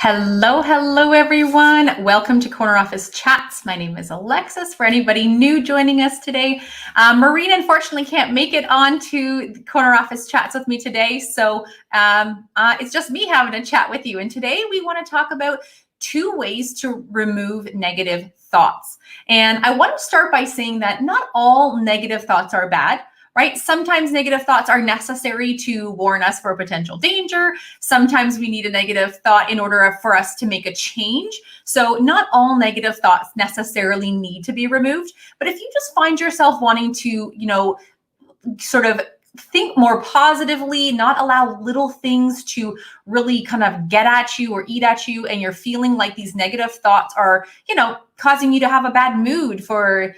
Hello, everyone. Welcome to Corner Office Chats. My name is Alexis. For anybody new joining us today, Marina unfortunately can't make it on to Corner Office Chats with me today. So it's just me having a chat with you. And today we want to talk about 2 ways to remove negative thoughts. And I want to start by saying that not all negative thoughts are bad. Right? Sometimes negative thoughts are necessary to warn us for potential danger. Sometimes we need a negative thought in order for us to make a change. So not all negative thoughts necessarily need to be removed. But if you just find yourself wanting to, sort of think more positively, not allow little things to really kind of get at you or eat at you, and you're feeling like these negative thoughts are, causing you to have a bad mood for,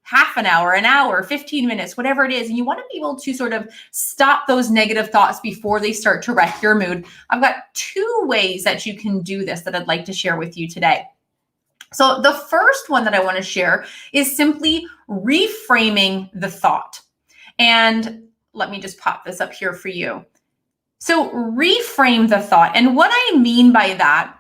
half an hour, 15 minutes, whatever it is. And you want to be able to sort of stop those negative thoughts before they start to wreck your mood. I've got 2 ways that you can do this that I'd like to share with you today. So the first one that I want to share is simply reframing the thought. And let me just pop this up here for you. So reframe the thought. And what I mean by that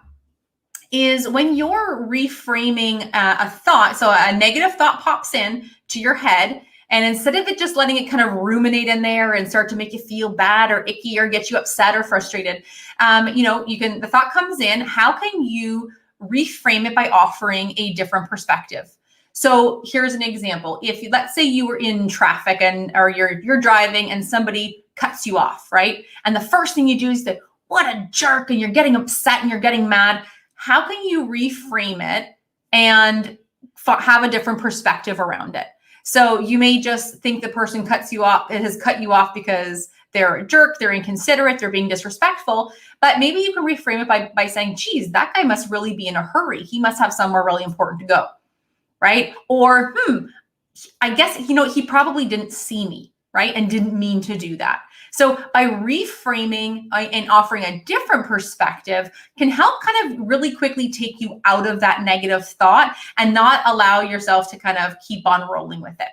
is when you're reframing a thought, so a negative thought pops in to your head, and instead of it just letting it kind of ruminate in there and start to make you feel bad or icky or get you upset or frustrated, the thought comes in. How can you reframe it by offering a different perspective? So here's an example. Let's say you were in traffic or you're driving and somebody cuts you off, right? And the first thing you do is say, "What a jerk," and you're getting upset and you're getting mad. How can you reframe it and have a different perspective around it? So you may just think the person has cut you off because they're a jerk, they're inconsiderate, they're being disrespectful. But maybe you can reframe it by saying, "Geez, that guy must really be in a hurry. He must have somewhere really important to go." Right? Or, I guess, he probably didn't see me, right? And didn't mean to do that. So by reframing and offering a different perspective can help kind of really quickly take you out of that negative thought and not allow yourself to kind of keep on rolling with it.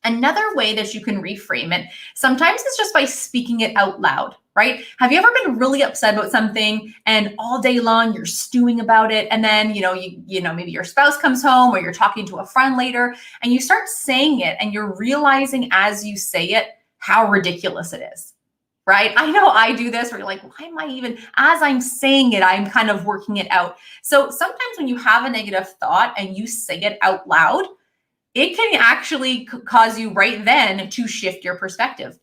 Another way that you can reframe it, sometimes it's just by speaking it out loud, right? Have you ever been really upset about something and all day long you're stewing about it, and then maybe your spouse comes home or you're talking to a friend later and you start saying it and you're realizing as you say it how ridiculous it is, right? I know I do this where you're like, why am I even, as I'm saying it, I'm kind of working it out. So sometimes when you have a negative thought and you say it out loud, it can actually cause you right then to shift your perspective,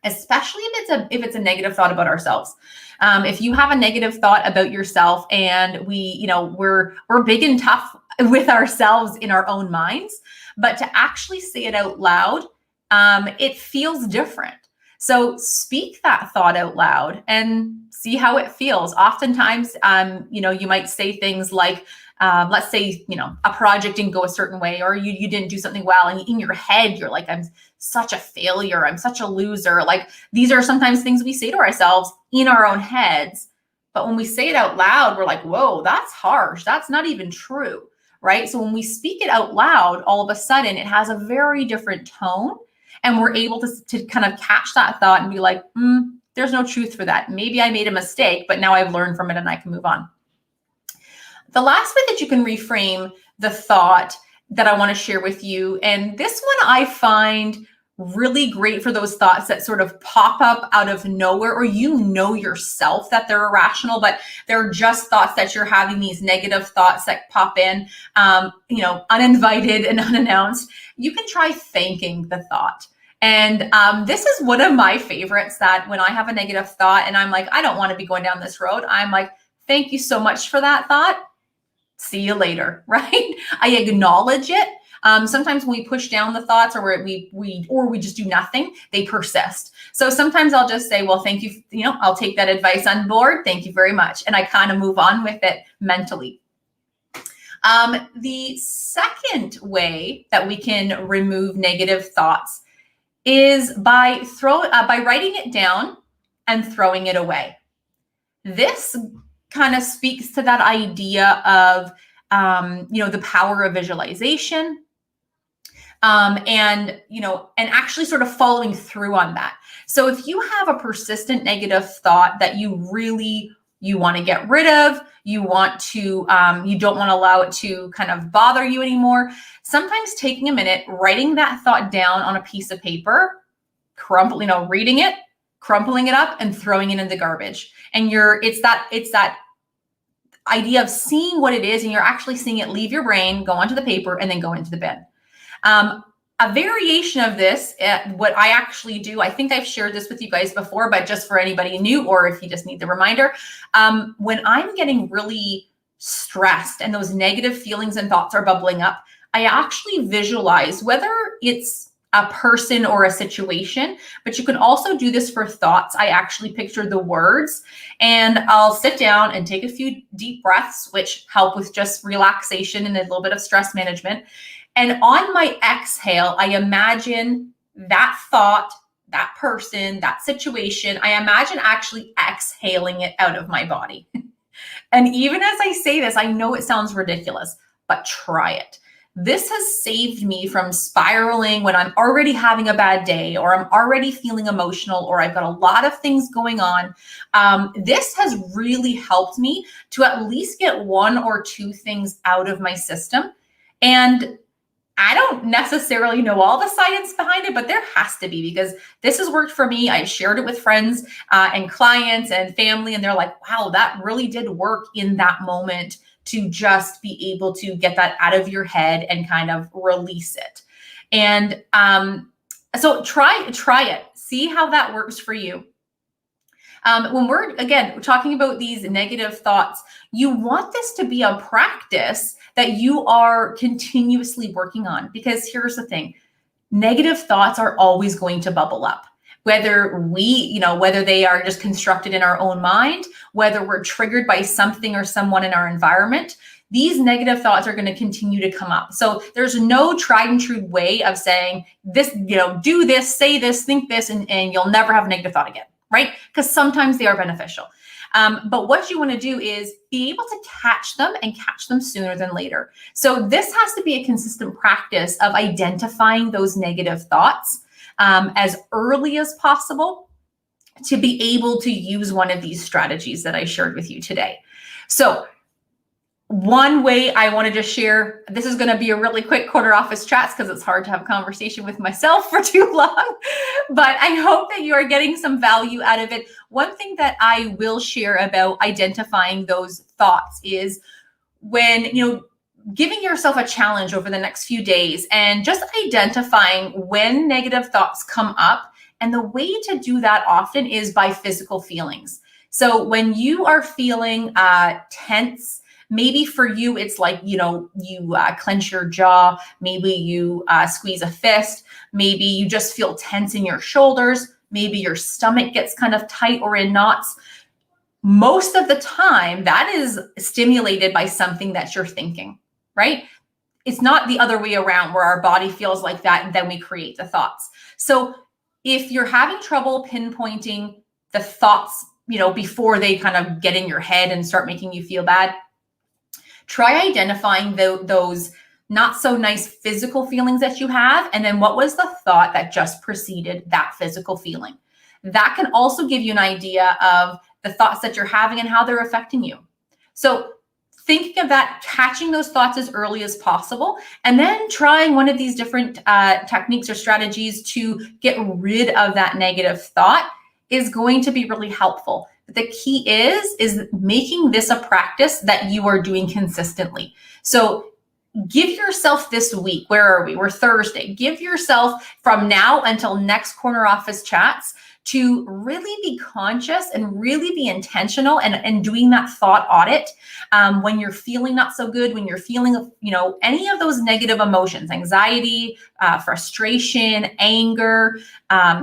especially if it's a negative thought about ourselves. If you have a negative thought about yourself, and we're big and tough with ourselves in our own minds, but to actually say it out loud, it feels different. So speak that thought out loud and see how it feels. Oftentimes, you might say things like, let's say, a project didn't go a certain way, or you didn't do something well, and in your head, you're like, "I'm such a failure. I'm such a loser." Like, these are sometimes things we say to ourselves in our own heads. But when we say it out loud, we're like, "Whoa, that's harsh. That's not even true." Right? So when we speak it out loud, all of a sudden it has a very different tone, and we're able to kind of catch that thought and be like, there's no truth for that. Maybe I made a mistake, but now I've learned from it and I can move on. The last way that you can reframe the thought that I want to share with you, and this one I find really great for those thoughts that sort of pop up out of nowhere, or yourself that they're irrational, but they're just thoughts that you're having, these negative thoughts that pop in, uninvited and unannounced. You can try thanking the thought. And this is one of my favorites, that when I have a negative thought and I'm like, I don't want to be going down this road, I'm like, "Thank you so much for that thought. See you later," right? I acknowledge it. Sometimes when we push down the thoughts, or we just do nothing, they persist. So sometimes I'll just say, "Well, thank you. I'll take that advice on board. Thank you very much." And I kind of move on with it mentally. The second way that we can remove negative thoughts is by writing it down and throwing it away. This kind of speaks to that idea of, the power of visualization, and actually sort of following through on that. So if you have a persistent negative thought that you really you want to get rid of, you want to, you don't want to allow it to kind of bother you anymore. Sometimes taking a minute, writing that thought down on a piece of paper, reading it, crumpling it up and throwing it in the garbage. And it's that idea of seeing what it is, and you're actually seeing it leave your brain, go onto the paper, and then go into the bin. A variation of this, what I actually do, I think I've shared this with you guys before, but just for anybody new, or if you just need the reminder, when I'm getting really stressed and those negative feelings and thoughts are bubbling up, I actually visualize, whether it's a person or a situation, but you can also do this for thoughts. I actually picture the words, and I'll sit down and take a few deep breaths, which help with just relaxation and a little bit of stress management. And on my exhale, I imagine that thought, that person, that situation, I imagine actually exhaling it out of my body. And even as I say this, I know it sounds ridiculous, but try it. This has saved me from spiraling when I'm already having a bad day, or I'm already feeling emotional, or I've got a lot of things going on. This has really helped me to at least get one or two things out of my system. And I don't necessarily know all the science behind it, but there has to be, because this has worked for me. I shared it with friends and clients and family, and they're like, wow, that really did work in that moment, to just be able to get that out of your head and kind of release it. And so try it. See how that works for you. When we're, again, talking about these negative thoughts, you want this to be a practice that you are continuously working on, because here's the thing, negative thoughts are always going to bubble up. Whether whether they are just constructed in our own mind, whether we're triggered by something or someone in our environment, these negative thoughts are going to continue to come up. So there's no tried and true way of saying this, do this, say this, think this, and you'll never have a negative thought again, right? Because sometimes they are beneficial. But what you want to do is be able to catch them, and catch them sooner than later. So this has to be a consistent practice of identifying those negative thoughts as early as possible, to be able to use one of these strategies that I shared with you today. So one way I wanted to share, this is going to be a really quick corner office chats, because it's hard to have a conversation with myself for too long, but I hope that you are getting some value out of it. One thing that I will share about identifying those thoughts is when, giving yourself a challenge over the next few days and just identifying when negative thoughts come up. And the way to do that often is by physical feelings. So when you are feeling tense, maybe for you, it's like, you clench your jaw, maybe you squeeze a fist, maybe you just feel tense in your shoulders, maybe your stomach gets kind of tight or in knots. Most of the time, that is stimulated by something that you're thinking, right? It's not the other way around, where our body feels like that and then we create the thoughts. So if you're having trouble pinpointing the thoughts, before they kind of get in your head and start making you feel bad, try identifying those not so nice physical feelings that you have, and then what was the thought that just preceded that physical feeling. That can also give you an idea of the thoughts that you're having and how they're affecting you. So thinking of that, catching those thoughts as early as possible, and then trying one of these different techniques or strategies to get rid of that negative thought is going to be really helpful. But the key is making this a practice that you are doing consistently. So give yourself this week, where are we? We're Thursday. Give yourself from now until next Corner Office Chats to really be conscious and really be intentional and doing that thought audit when you're feeling not so good, when you're feeling, any of those negative emotions, anxiety, frustration, anger,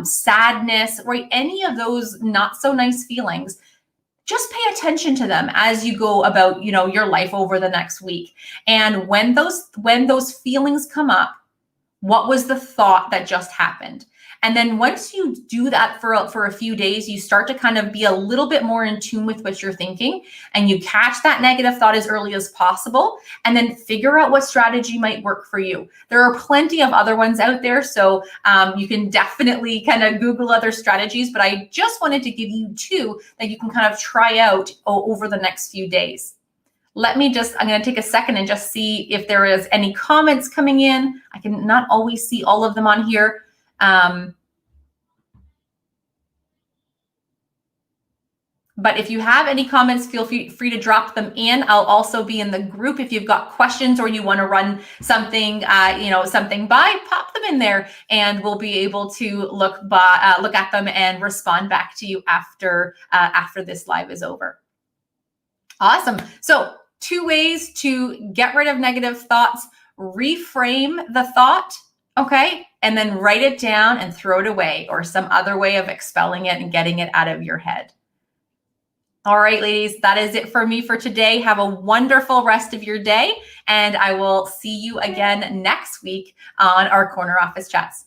sadness, right? Any of those not so nice feelings. Just pay attention to them as you go about, your life over the next week. And when those feelings come up, what was the thought that just happened? And then once you do that for a few days, you start to kind of be a little bit more in tune with what you're thinking, and you catch that negative thought as early as possible, and then figure out what strategy might work for you. There are plenty of other ones out there, so you can definitely kind of Google other strategies, but I just wanted to give you two that you can kind of try out over the next few days. I'm going to take a second and just see if there is any comments coming in. I can not always see all of them on here. But if you have any comments, feel free to drop them in. I'll also be in the group. If you've got questions or you want to run something, something by, pop them in there, and we'll be able to look at them and respond back to you after this live is over. Awesome. So 2 ways to get rid of negative thoughts: reframe the thought, okay, and then write it down and throw it away, or some other way of expelling it and getting it out of your head. All right, ladies, that is it for me for today. Have a wonderful rest of your day, and I will see you again next week on our Corner Office Chats.